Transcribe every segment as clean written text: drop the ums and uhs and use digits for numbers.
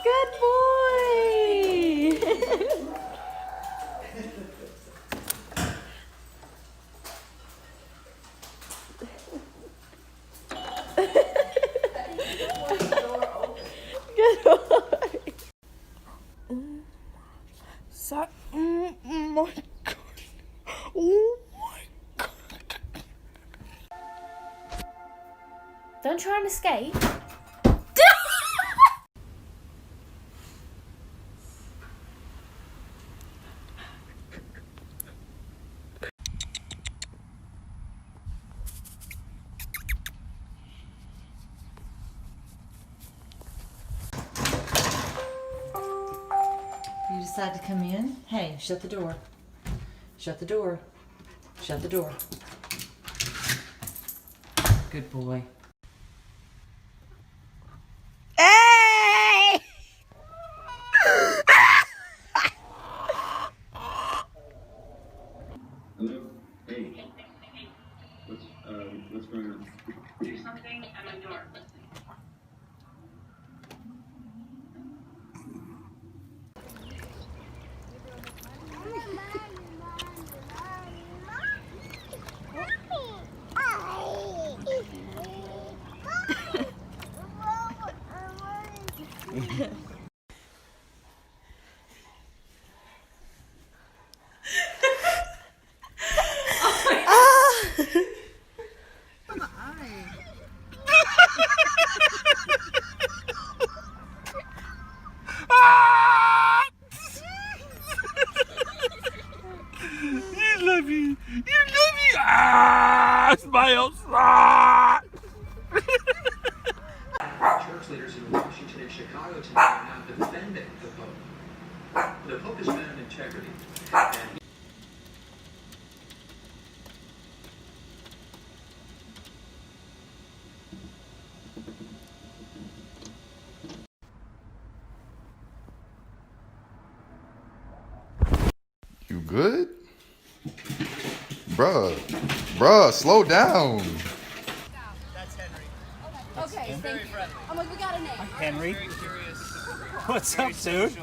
Good boy. Good boy. So, oh my god. Oh my god. Don't try and escape. You decide to come in? Hey, shut the door. Shut the door. Shut the door. Good boy. Hey! Hello? Hey. What's going on? Do something at my door. Smile. Church leaders in Washington and Chicago today are now defending the Pope. The Pope is man of integrity. And You good? Bruh, slow down. That's Henry. Okay, thank you. I'm like, we got a name. Henry. What's up, dude?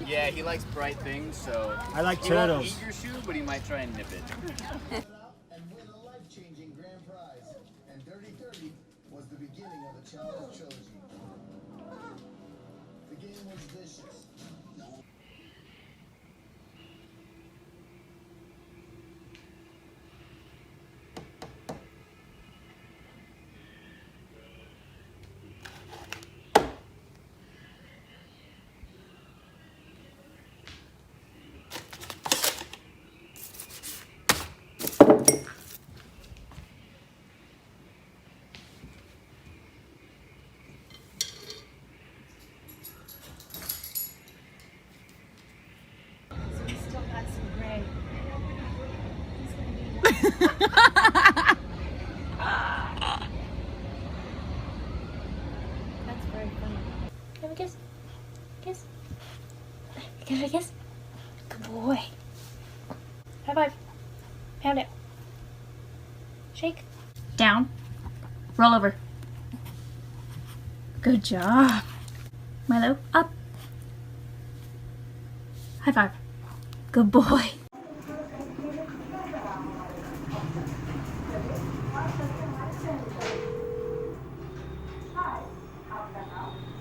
Yeah, he likes bright things, so I like he won't turtles. eat your shoe, but he might try and nip it. And win a life-changing grand prize. And Dirty 30 was the beginning of the Challenge trilogy. The game was vicious. That's very funny. Can we kiss? Kiss? Can we kiss? Good boy. High five. Pound it. Shake. Down. Roll over. Good job. Milo, up. High five. Good boy.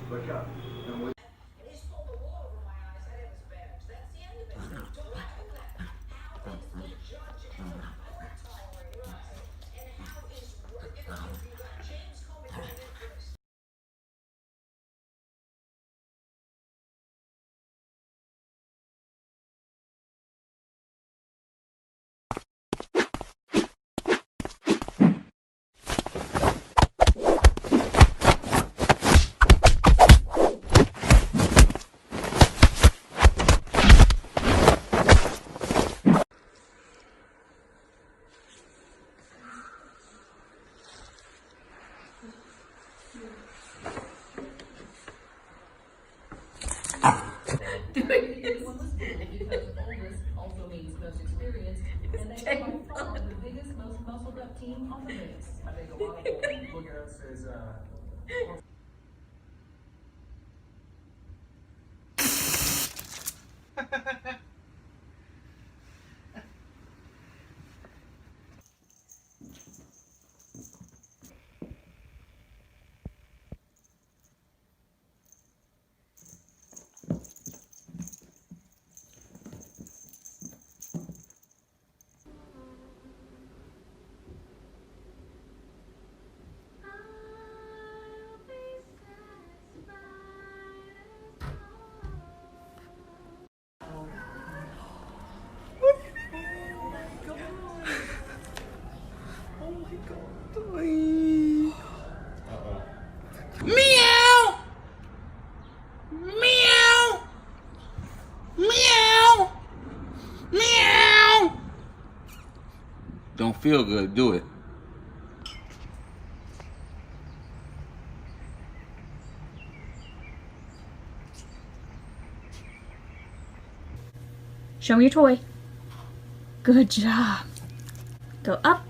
Look up. And we The biggest, most muscled up team on the race. I think a lot of what we'll look at is Meow! Meow! Meow! Meow! Don't feel good, do it. Show me your toy. Good job. Go up.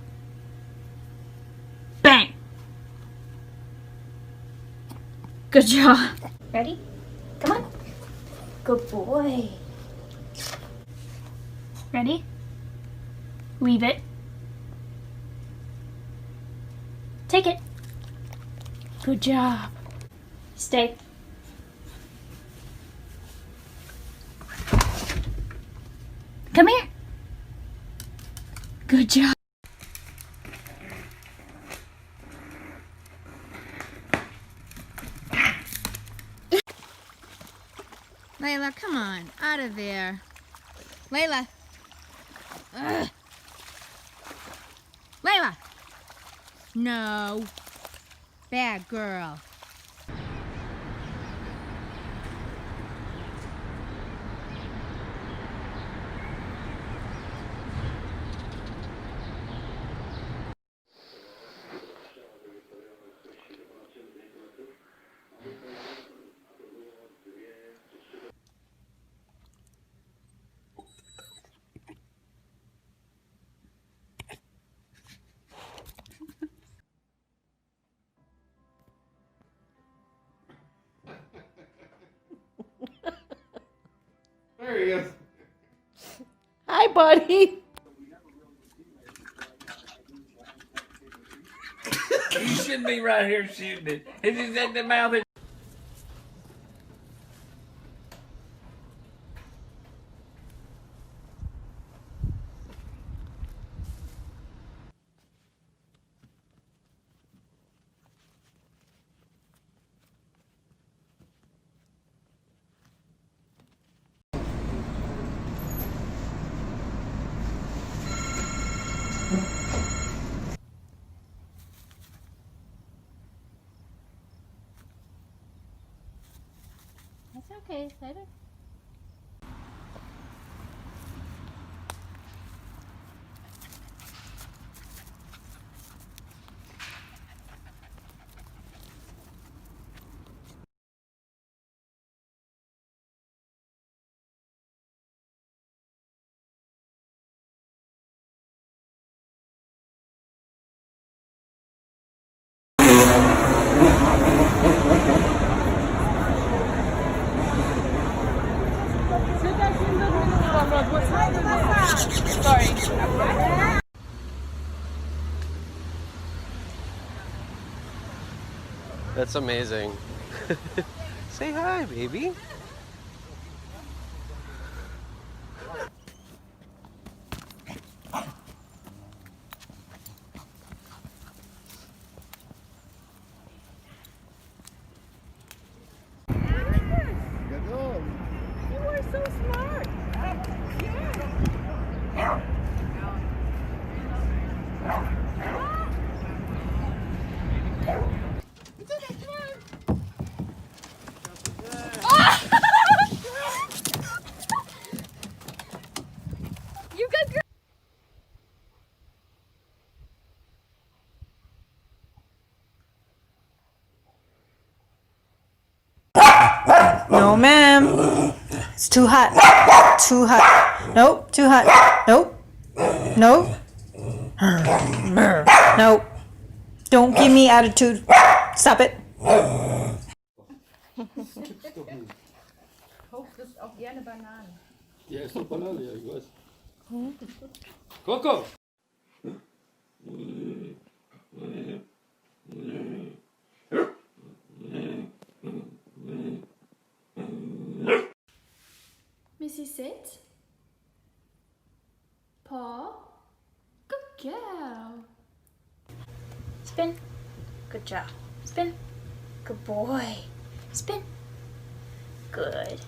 Bang. Good job. Ready? Come on. Good boy. Ready? Leave it. Take it. Good job. Stay. Come here. Good job. Layla, come on, out of there. Layla. Ugh. Layla. No. Bad girl. There he is. Hi, buddy. You shouldn't be right here shooting it. It's just at the mouth. That's okay, set it. That's amazing. Say hi, baby. No, ma'am. It's too hot. Too hot. Nope. Too hot. Nope. Nope. Nope. Don't give me attitude. Stop it. Hoch frisst auch gerne Bananen. Ja, ist doch Banane, ja, ich weiß. Coco! Missy, sit. Paw. Good girl. Spin. Good job. Spin. Good boy. Spin. Good.